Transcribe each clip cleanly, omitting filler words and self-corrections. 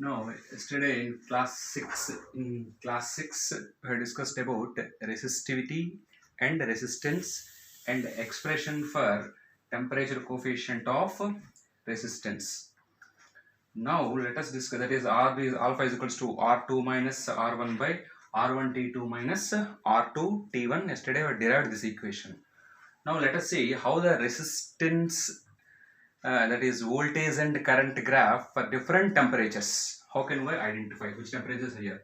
No, yesterday in class 6, we discussed about resistivity and resistance and expression for temperature coefficient of resistance. Now let us discuss, that is alpha is equals to R2 minus R1 by R1 T2 minus R2 T1. Yesterday we derived this equation. Now let us see how the resistance, that is voltage and current graph for different temperatures. How can we identify which temperatures are here?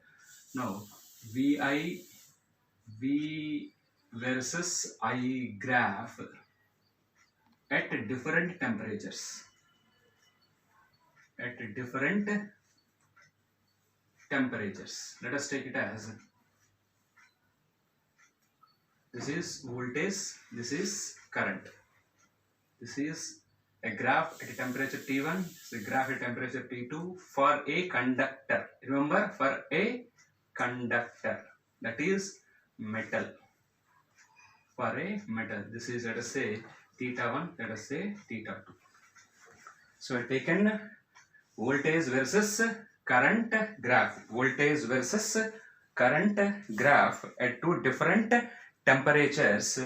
Now V versus I graph at different temperatures. Let us take it as, this is voltage, this is current. This is a graph at a temperature T1, this is a graph at temperature T2 for a conductor. Remember, for a conductor, that is metal. For a metal, this is, let us say, theta1, let us say theta2. So I taken voltage versus current graph. Voltage versus current graph at two different temperatures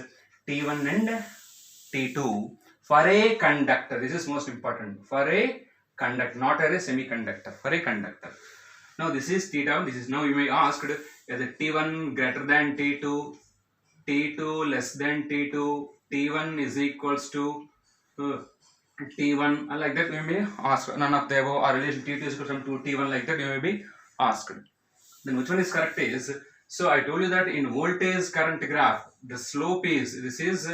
T1 and T2 for a conductor. This is most important. For a conductor, not a semiconductor, for a conductor. Now this is theta. This is, now you may ask, is it T1 greater than T2, T2 less than T2, T1 is equals to T1, like that you may ask. None of the above, or relation T2 is equal to T1, like that you may be asked. Then which one is correct is, so I told you that in voltage current graph, the slope is, this is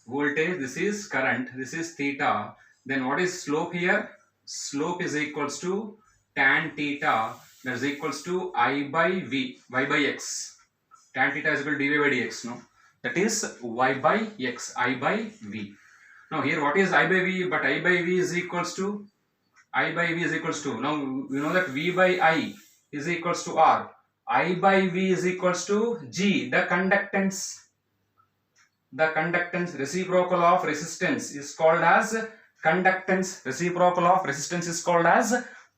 voltage, this is current, this is theta. Then what is slope here? Slope is equals to tan theta, that is equals to I by V, y by x. Tan theta is equal to dv by dx, no? That is y by x, I by V. Now here what is I by V? But I by V is equals to, I by V is equals to, now you know that V by I is equals to R. I by V is equals to G, the conductance. The conductance, reciprocal of resistance is called as conductance. Reciprocal of resistance is called as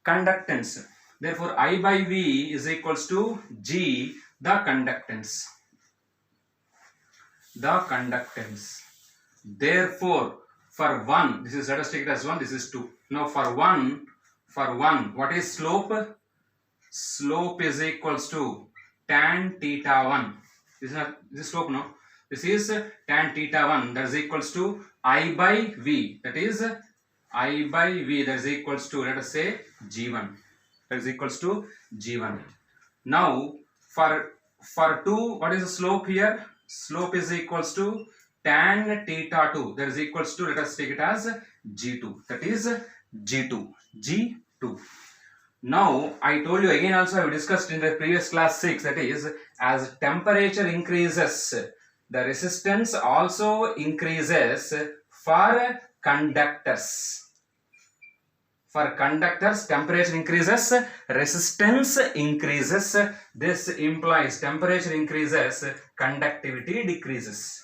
conductance. Therefore, I by V is equals to G, the conductance. The conductance. Therefore, for 1, this is, let us take it as 1, this is 2. Now for 1, what is slope? Slope is equals to tan theta 1. This is slope, no? This is tan theta 1, that is equals to I by V. That is I by V, that is equals to, let us say, G1. That is equals to G1. Now for 2, what is the slope here? Slope is equals to tan theta 2, that is equals to, let us take it as G2. That is G2. Now I told you again, also I have discussed in the previous class 6, that is, as temperature increases, the resistance also increases for conductors. For conductors, temperature increases, resistance increases. This implies temperature increases, conductivity decreases.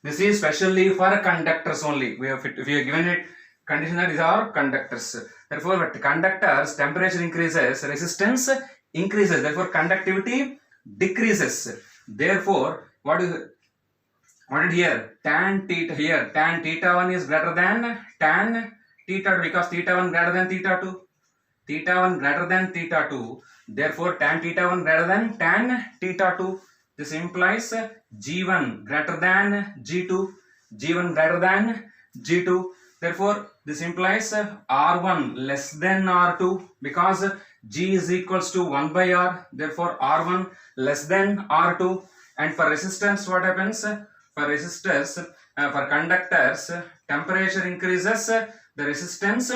This is specially for conductors only. We have given it condition that these are conductors. Therefore, with conductors, temperature increases, resistance increases. Therefore, conductivity decreases. Therefore, what is here? Tan theta here. Tan theta 1 is greater than tan theta 2, because theta 1 greater than theta 2. Theta 1 greater than theta 2. Therefore, tan theta 1 greater than tan theta 2. This implies G1 greater than G2. G1 greater than G2. Therefore, this implies R1 less than R2, because G is equals to 1 by R. Therefore, R1 less than R2. And for resistance, what happens? For resistors, for conductors, temperature increases, the resistance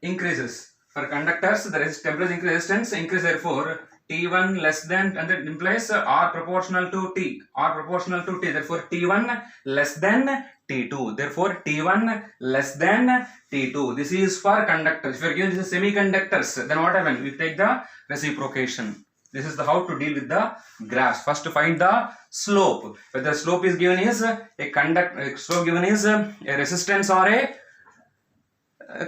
increases. For conductors, the temperature resistance increases. Therefore, T1 less than, and that implies R proportional to T. R proportional to T. Therefore, T1 less than T2. Therefore, T1 less than T2. This is for conductors. If you are given this is semiconductors, then what happens? We take the reciprocation. This is the how to deal with the graphs. First, to find the slope. Whether the slope is given is a slope given is a resistance or a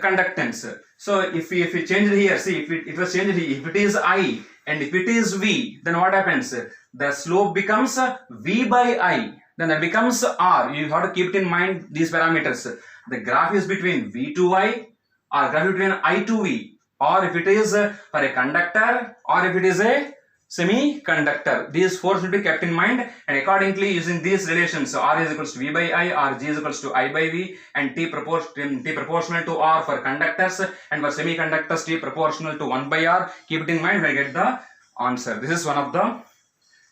conductance. So if we change it here, see, if it was changed here, if it is I and if it is V, then what happens? The slope becomes V by I. Then that becomes R. You have to keep it in mind these parameters. The graph is between V to I, or graph is between I to V, or if it is for a conductor, or if it is a semiconductor. These four should be kept in mind, and accordingly using these relations, R is equals to V by I, or G is equals to I by V, and T proportional to R for conductors, and for semiconductors T proportional to 1 by R. Keep it in mind when you get the answer. This is one of the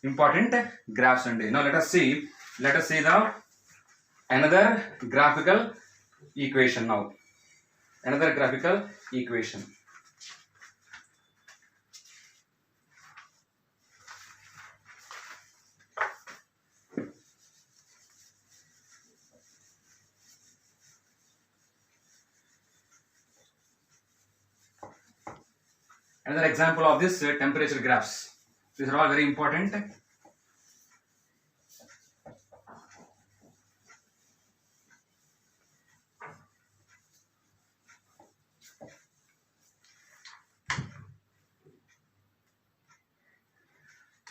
important graphs only. Now let us see the another graphical equation now. Another graphical equation. Another example of this temperature graphs. These are all very important.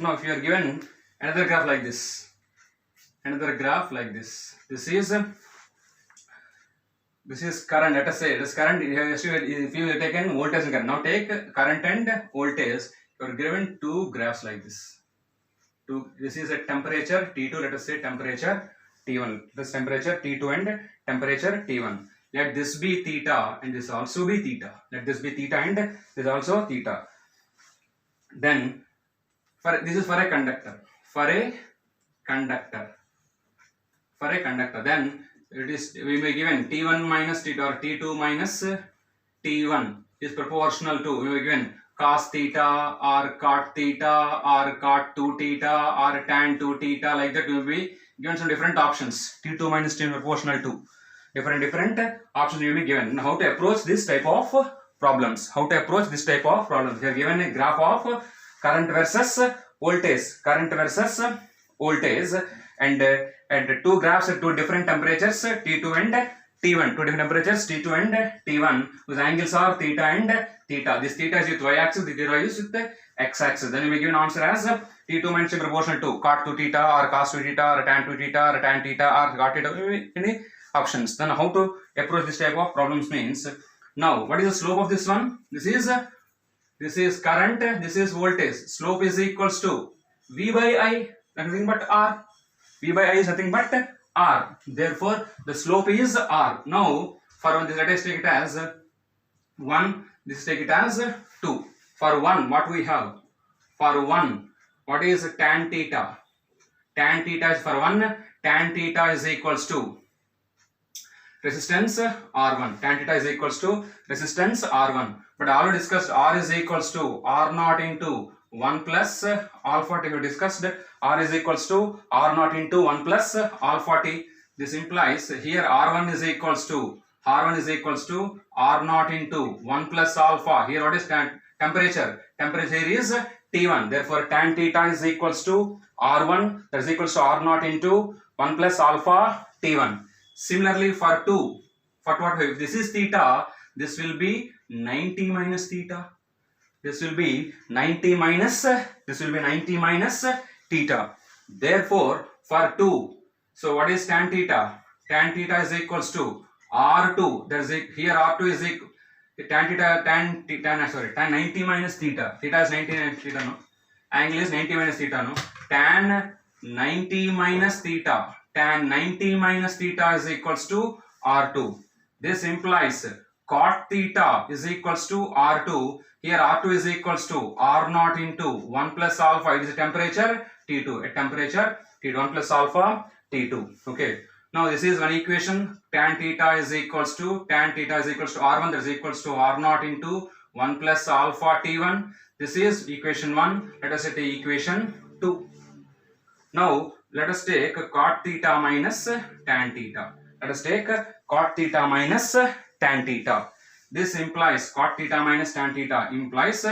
Now if you are given another graph like this, this is current. Let us say this current. If you have taken voltage and current, now take current and voltage. You are given two graphs like this. This is a temperature T2. Let us say temperature T1. This temperature T2 and temperature T1. Let this be theta and this also be theta. Let this be theta and this also theta. Then this is for a conductor. Then it is, we may given T1 minus T2 or T2 minus T1 is proportional to, we may given cos theta or cot theta or cot 2 theta or tan 2 theta, like that. We will be given some different options. T2 minus T1 proportional to different options will be given. Now how to approach this type of problems? We are given a graph of current versus voltage, and two graphs at two different temperatures T2 and T1, two different temperatures T2 and T1, whose angles are theta and theta. This theta is with y-axis, the theta is with the x-axis. Then we will give an answer as T2 minus T proportional to cot 2 theta or cos 2 theta or tan 2 theta or tan theta or cot theta. Any options. Then how to approach this type of problems means, now what is the slope of this one? This is current, this is voltage. Slope is equals to V by I, nothing but R. V by I is nothing but R. Therefore, the slope is R. Now, for one, let us take it as 1. This take it as 2. For 1, what we have? For 1, what is tan theta? Tan theta is for 1. Tan theta is equals to resistance R1. Tan theta is equals to resistance R1. But I already discussed R is equals to R0 into 1 plus alpha t. We discussed R is equals to R0 into 1 plus alpha t. This implies here R1 is equals to R0 into 1 plus alpha. Here what is temperature? Temperature is T1. Therefore tan theta is equals to R1, that is equals to R0 into 1 plus alpha T1. Similarly for 2, if this is theta, this will be 90 minus theta. This will be 90 minus theta. Therefore, for 2, so what is tan theta? Tan theta is equals to R2. There is here R2 is equal tan 90 minus theta. Theta is 90 minus theta, no? Angle is 90 minus theta, no? Tan 90 minus theta. Tan 90 minus theta is equals to R2. This implies cot theta is equals to R2. Here R2 is equals to R0 into 1 plus alpha. It is a temperature T2. A temperature T2, 1 plus alpha T2. Okay. Now this is one equation. Tan theta is equals to R1. That is equals to R0 into 1 plus alpha T1. This is equation 1. Let us take equation 2. Now let us take cot theta minus tan theta. This implies cot theta minus tan theta implies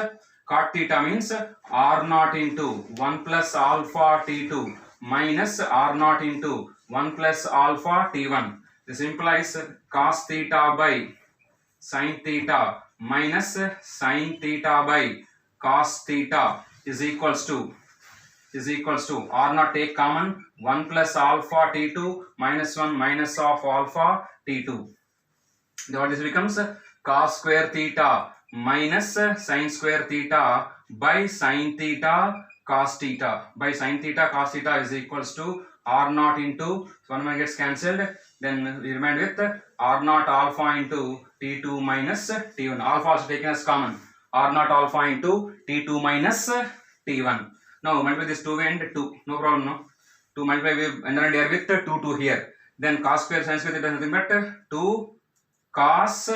cot theta means R0 into 1 plus alpha T2 minus R0 into 1 plus alpha T1. This implies cos theta by sin theta minus sin theta by cos theta is equals to R naught, take common, 1 plus alpha T2 minus 1 minus of alpha T2. Then what this becomes? Cos square theta minus sin square theta by sin theta cos theta is equals to R naught into, so 1 gets cancelled, then we remain with R naught alpha into T2 minus T1. Alpha also taken as common, R naught alpha into T2 minus T1. Now multiply this 2 and 2, no problem, no. 2 multiply with another here with 2 here. Then cos square sin square theta is nothing but 2 cos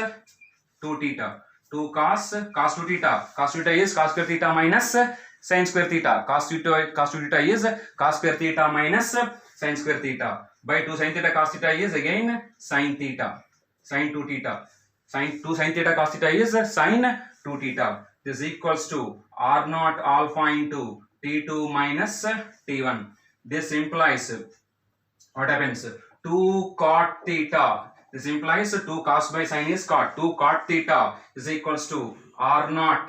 2 theta. 2 cos 2 theta. Cos 2 theta is cos square theta minus sin square theta. Cos 2 theta is cos square theta minus sin square theta. By 2 sin theta cos theta is again sin theta. Sin 2 theta. Sin 2 sin theta cos theta is sin 2 theta. This equals to R naught alpha into T2 minus T1. This implies what happens? 2 cot theta. This implies 2 cos by sin is cot. 2 cot theta is equals to R naught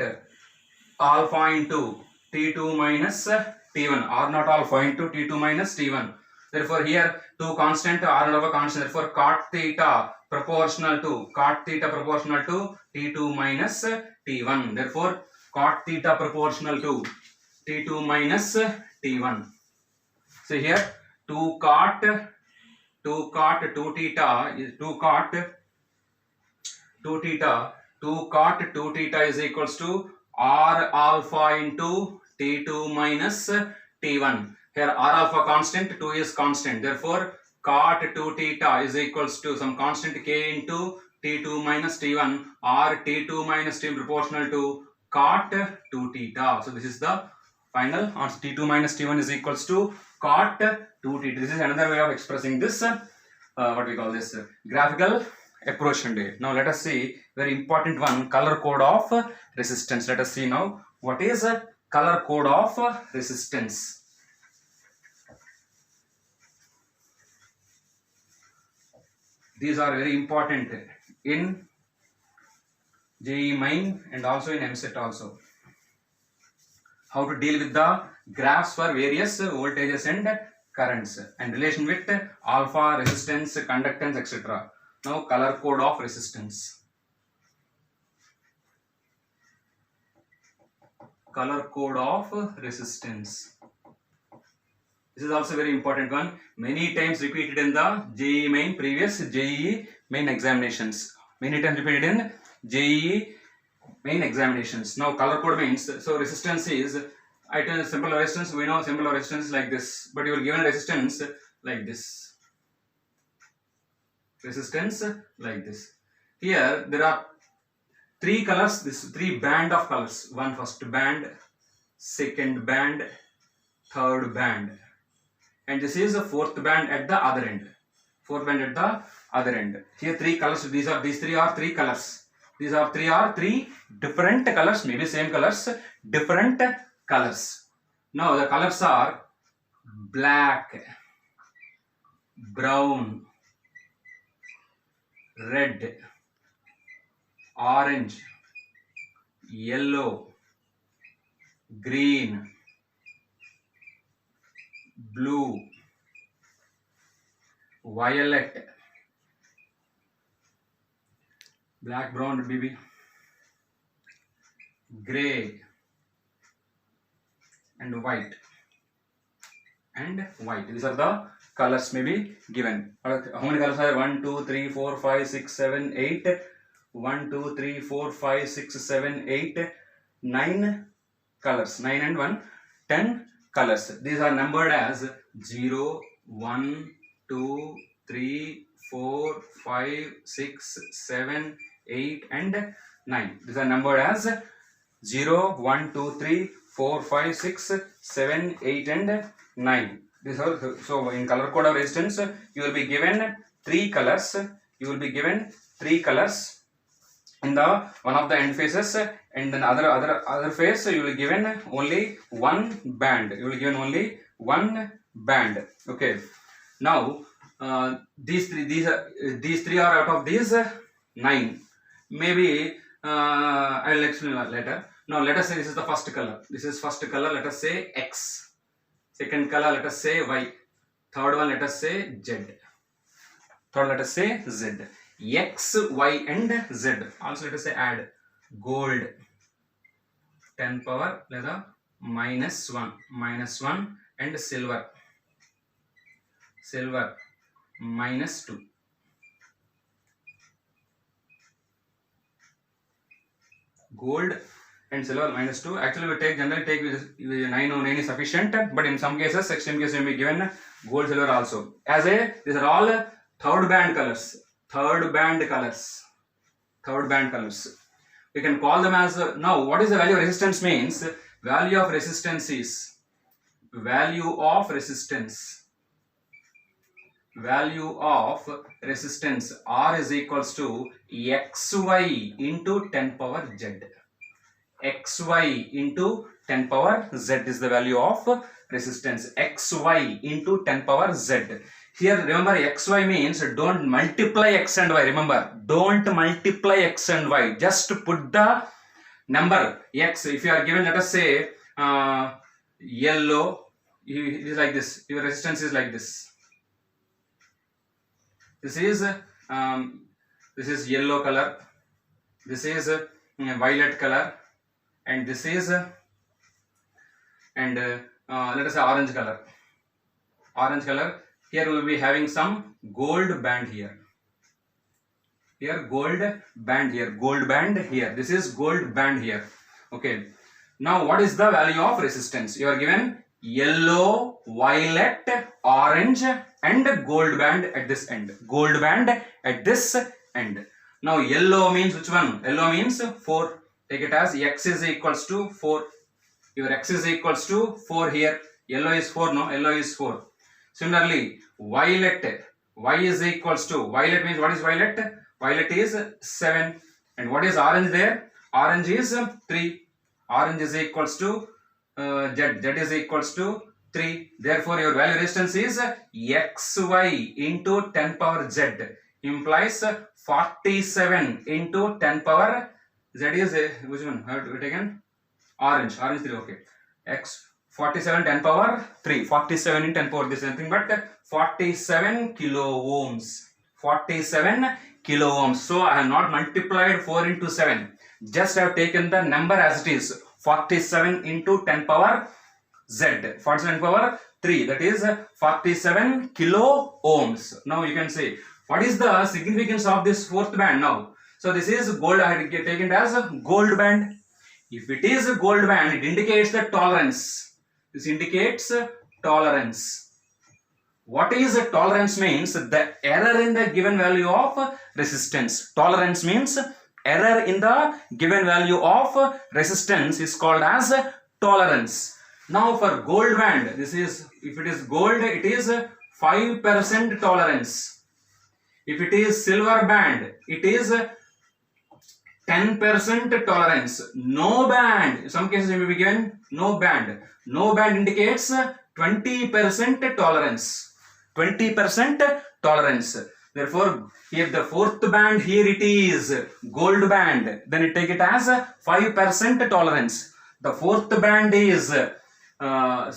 alpha into T2 minus T1. R naught alpha into T2 minus T1. Therefore here 2 constant, R naught alpha constant. Therefore cot theta proportional to T2 minus T1. Therefore cot theta proportional to T2 minus T1. So here 2 cot 2 theta is 2 cot 2 theta is equals to R alpha into T2 minus T1. Here R alpha constant, 2 is constant. Therefore cot 2 theta is equals to some constant k into T2 minus T1, or T2 minus T proportional to cot 2 theta. So this is the final answer. T2 minus T1 is equals to cot 2 theta. This is another way of expressing this what we call this graphical approach. Now let us see very important one, color code of resistance. Let us see now what is a color code of resistance. These are very important in JEE Main and also in MSET also. How to deal with the graphs for various voltages and currents and relation with alpha, resistance, conductance, etc. Now color code of resistance. Color code of resistance. This is also very important one. Many times repeated in the JEE Main, previous JEE Main examinations. Many times repeated in JEE Main examinations. Now color code means, so resistance is, I tell you simple resistance, we know simple resistance like this, but you will given resistance like this. Resistance like this. Here there are 3 colors, this 3 band of colors. One first band, second band, third band. And this is the 4th band at the other end. 4th band at the other end. Here 3 colors, these 3 are 3 colors. These are 3 different colors, maybe same colors, different colors. Now the colors are black, brown, red, orange, yellow, green, blue, violet, black, brown, baby, grey, and white. These are the colors may be given. How many colors are? 1, 2, 3, 4, 5, 6, 7, 8. 1, 2, 3, 4, 5, 6, 7, 8, 9 colors. 9 and 1, 10 colors. These are numbered as 0, 1, 2, 3, 4, 5, 6, 7, 8 and 9. These are numbered as 0, 1, 2, 3, 4, 5, 6, 7, 8 and 9. These are, so in color code of resistance you will be given 3 colors. You will be given 3 colors in the one of the end faces, and then other face you will be given only 1 band. You will be given only 1 band. Okay. Now these three are out of these 9. maybe I will explain later. Now let us say this is the first color. This is first color. Let us say X. Second color, let us say Y. Third one, let us say Z. Third, let us say Z. X, Y, and Z. Also, let us say add gold 10 power లేదా -1 and silver -2. Gold and silver -2. Actually, we generally take 9 or 9 is sufficient, but in some cases, extreme cases, we may be given gold, silver also. These are all third band colors. We can call them as now. What is the value of resistance means? Value of resistance is value of resistance R is equals to xy into 10 power z. Xy into 10 power z is the value of resistance. Xy into 10 power z. Here remember, xy means don't multiply x and y. Remember, don't multiply x and y. Just put the number x. If you are given, let us say yellow, it is like this. Your resistance is like this. This is yellow color. This is violet color, and this is let us say orange color. Here we will be having some gold band here. Gold band here. This is gold band here. Okay. Now what is the value of resistance? You are given yellow, violet, orange, and gold band at this end. Now yellow means which one? Yellow means 4. Take it as x is equals to 4. Your x is equals to 4 here. Yellow is 4, no? Yellow is 4. Similarly, violet, y is equals to, violet means what is violet? Violet is 7. And what is orange there? Orange is 3. Orange is equals to z is equals to 3. Therefore, your value resistance is xy into 10 power z implies 47 into 10 power z is which one? Have to taken orange 3. Okay, x 47 10 power 3. 47 in 10 power, this is nothing but 47 kilo ohms. 47 kilo ohms. So I have not multiplied 4 into 7. Just I have taken the number as it is. 47 into 10 power z. 47 power 3. That is 47 kilo ohms. Now you can say, what is the significance of this fourth band now? So this is gold. I had taken it as a gold band. If it is a gold band, it indicates the tolerance. This indicates tolerance. What is a tolerance means? The error in the given value of resistance. Tolerance means error in the given value of resistance is called as tolerance. Now for gold band, this is, if it is gold, it is 5% tolerance. If it is silver band, it is 10% tolerance. No band, in some cases you may be given no band. No band indicates 20% tolerance. 20% tolerance. Therefore, if the fourth band here it is gold band, then you take it as 5% tolerance. The fourth band is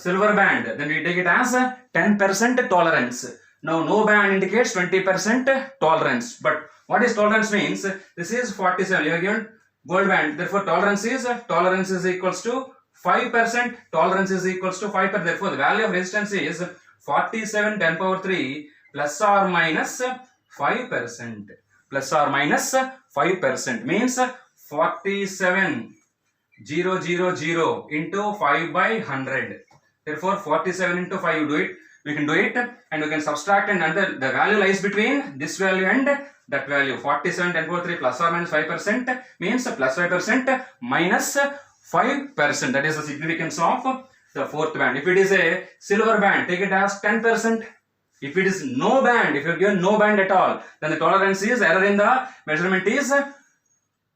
silver band, then we take it as 10% tolerance. Now no band indicates 20% tolerance. But what is tolerance means? This is 47. You are given gold band. Therefore tolerance is equals to 5%. Tolerance is equals to 5%. Therefore the value of resistance is 47 10 power 3 plus or minus 5%. Plus or minus 5% means 47,000 into 5 by 100. Therefore 47 into 5 you do it. We can do it and we can subtract, and the value lies between this value and that value. 47 10 power 3 plus or minus 5% means plus 5% minus 5%. That is the significance of the fourth band. If it is a silver band, take it as 10%. If it is no band, if you are given no band at all, then the tolerance is, error in the measurement is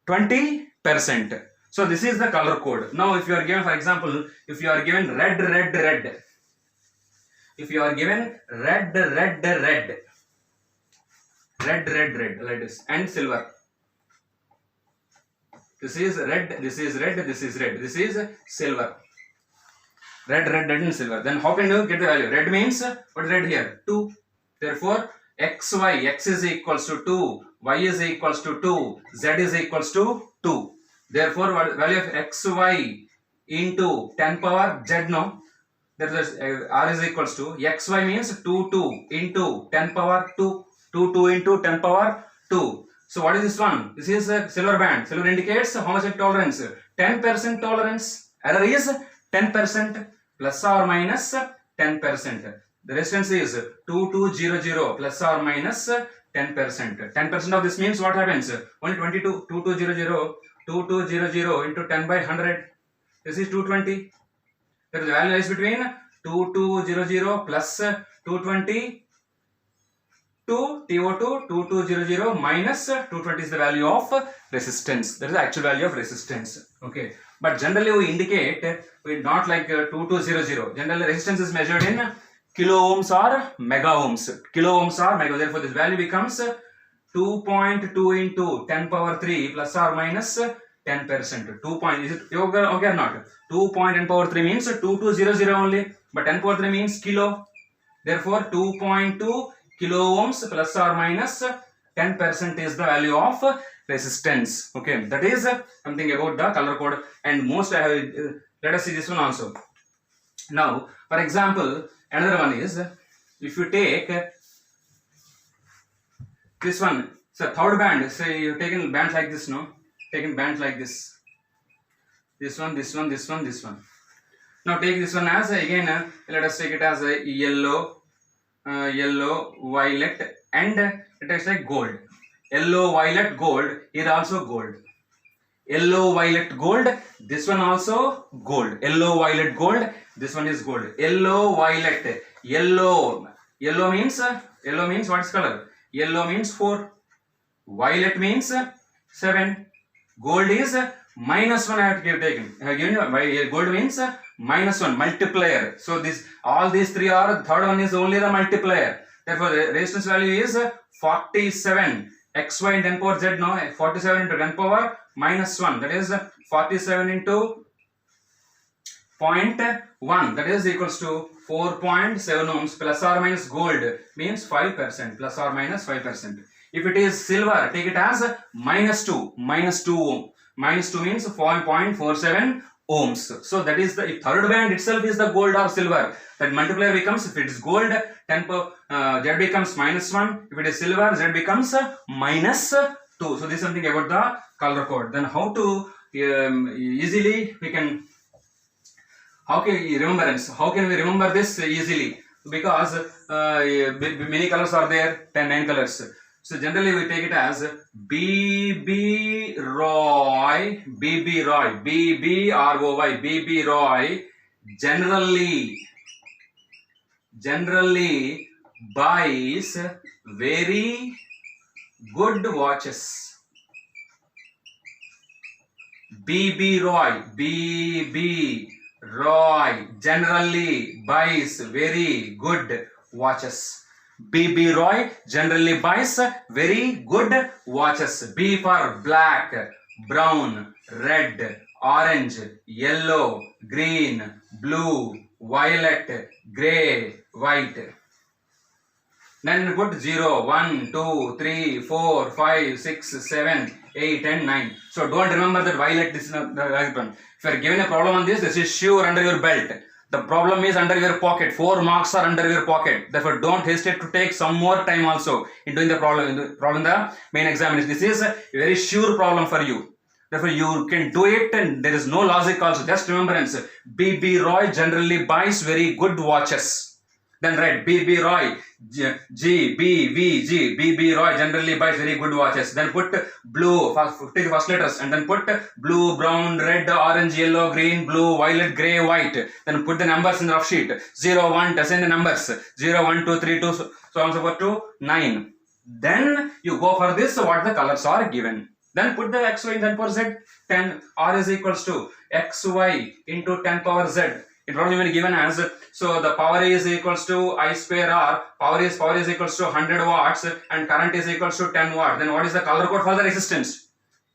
20%. So this is the color code. Now if you are given, for example, if you are given red, if you are given red like this, and silver, This is red, this is red, this is red, this is silver. Red, red, red and silver. Then how can you get the value? Red means, what is red here? 2. Therefore, xy, x is equals to 2, y is equals to 2, z is equals to 2. Therefore, what value of xy into 10 power z, no? There is r is equals to xy means 2 into 10 power 2, 2 into 10 power 2. So what is this one? This is a silver band. Silver indicates how much tolerance? 10% tolerance. Error is 10% plus or minus 10%. The resistance is 2200 plus or minus 10%. 10% of this means what happens? Only 22. 2200 into 10 by 100. This is 220. There is a value is between 2200 plus 220 to TO2 2200 minus 220 is the value of resistance. That is the actual value of resistance. Okay. But generally we indicate, we not like 2200. Generally resistance is measured in kilo ohms or mega ohms. Kilo ohms or mega. Therefore this value becomes 2.2 into 10 power 3 plus or minus 10%. 2 point, is it okay or not? 2.10 power 3 means 2200 only. But 10 power 3 means kilo. Therefore 2.2 kilo ohms plus or minus 10% is the value of resistance. Okay, that is something about the color code. And most I have, let us see this one also. Now, for example, another one is, if you take this one, so third band, say you taken bands like this, no? Taken bands like this. This one, this one, this one, this one. Now take this one as again, let us take it as a yellow, yellow, violet, and it is like gold. Yellow, violet, gold. Here also gold. Yellow, violet, gold. This one also gold. Yellow, violet, gold. This one is gold. Yellow, violet. Yellow. Yellow means what is color? Yellow means 4. Violet means 7. Gold is minus 1. I have to taken. I have given you gold means minus 1 multiplier. So this all these three are, third one is only the multiplier. Therefore the resistance value is 47. xy in 10 power z, no, 47 into 10 power minus 1, that is 47 into 0.1, that is equals to 4.7 ohms plus or minus gold means 5% plus or minus 5%. If it is silver, take it as minus 2 ohm. Minus 2 means 4.47 ohms. So that is the, if third band itself is the gold or silver, that multiplier becomes, if it is gold, 10 per, z becomes minus 1. If it is silver, z becomes minus 2. So this is something about the color code. Then how to easily we can, how can we remember this easily? Because many colors are there, 9 colors. So generally we take it as BB Roy, generally buys very good watches. BB Roy generally buys very good watches. BB Roy generally buys very good watches. B for black, brown, red, orange, yellow, green, blue, violet, grey, white. Then put 0, 1, 2, 3, 4, 5, 6, 7, 8 and 9. So don't remember that violet, this is not the right one. If you are given a problem on this is sure under your belt. The problem is under your pocket. 4 marks are under your pocket. Therefore, don't hesitate to take some more time also in doing the problem. The main examination. This is a very sure problem for you. Therefore, you can do it, and there is no logic also. Just remembrance. BB Roy generally buys very good watches. Then write BB Roy, BB Roy generally buys very good watches. Then put blue, take the first letters, and then put blue, brown, red, orange, yellow, green, blue, violet, grey, white. Then put the numbers in the rough sheet. 0, 1, send the numbers. 0, 1, 2, 3, 2, so on and so forth to 9. Then you go for this, what the colors are given. Then put the xy in 10 power z. 10 r is equals to xy into 10 power z. It was even given as, so the power is equals to I square R, power is equals to 100 watts and current is equals to 10 watts. Then what is the color code for the resistance?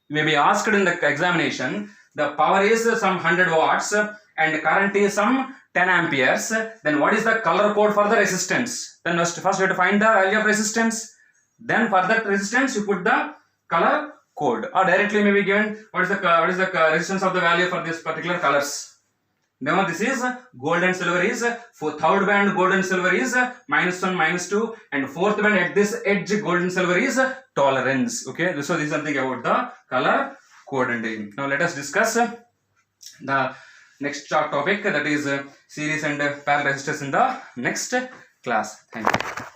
You may be asked in the examination, the power is some 100 watts and current is some 10 amperes. Then what is the color code for the resistance? Then first you have to find the value of resistance. Then for that resistance, you put the color code, or directly may be given what is the resistance of the value for this particular colors. Now this is gold and silver is for third band gold and silver is -1 -2, and fourth band at this edge gold and silver is tolerance. Okay, so this is something about the color code. Now let us discuss the next topic, that is series and parallel resistors in the next class. Thank you.